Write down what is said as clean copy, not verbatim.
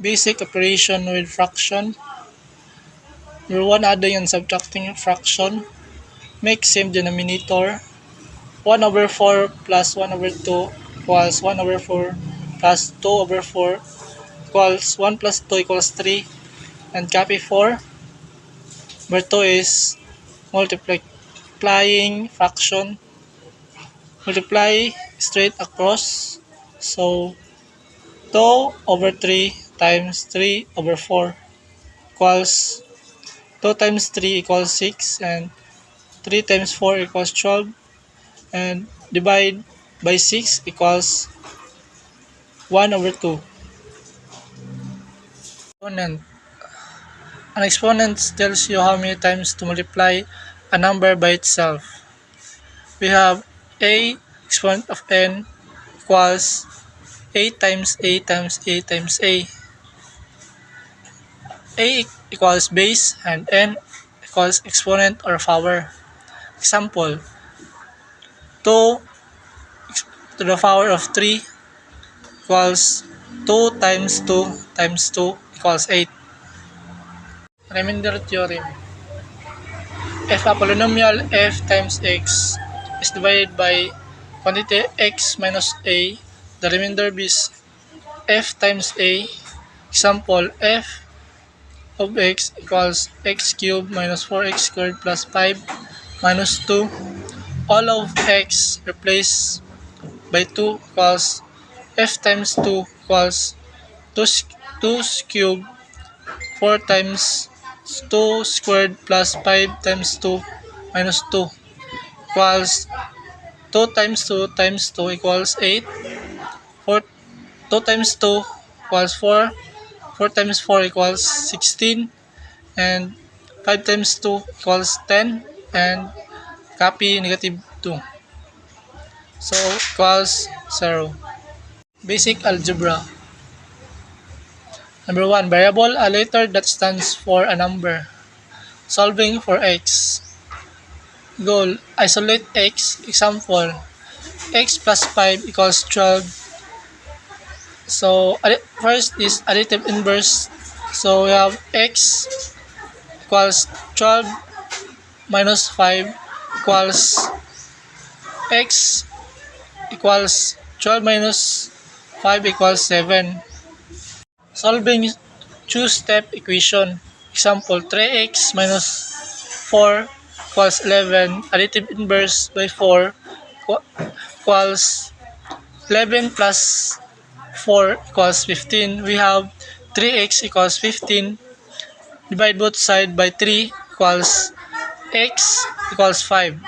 Basic operation with fraction. Number 1, adding and subtracting fraction. Make same denominator. 1 over 4 plus 1 over 2 equals 1 over 4 plus 2 over 4 equals 1 plus 2 equals 3. And copy 4. Number 2 is multiplying fraction. Multiply straight across. So 2 over 3 times 3 over 4 equals 2 times 3 equals 6, and 3 times 4 equals 12, and divide by 6 equals 1 over 2. Exponent. An exponent tells you how many times to multiply a number by itself. We have a exponent of n equals a times a times a times a. A equals base and n equals exponent or power. Example, 2 to the power of 3 equals 2 times 2 times 2 equals 8. Remainder theorem. If a polynomial f times x is divided by quantity x minus a, the remainder is f times a. Example, f of x equals x cubed minus 4x squared plus 5 minus 2. All of x replaced by 2 equals f times 2 equals 2 cubed 4 times 2 squared plus 5 times 2 minus 2 equals 2 times 2 times 2 equals 8. 2 times 2 equals 4. 4 times 4 equals 16. And 5 times 2 equals 10. And copy negative 2. So equals 0. Basic algebra. Number 1, variable, a letter that stands for a number. Solving for x. Goal, isolate x. Example, x plus 5 equals 12. So first is additive inverse. So we have x equals 12 minus 5 equals x equals 12 minus 5 equals 7. Solving two-step equation. Example, 3x minus 4 equals 11. Additive inverse by 4 equals 11 plus 4 equals 15. We have 3x equals 15. Divide both sides by 3 equals x equals 5.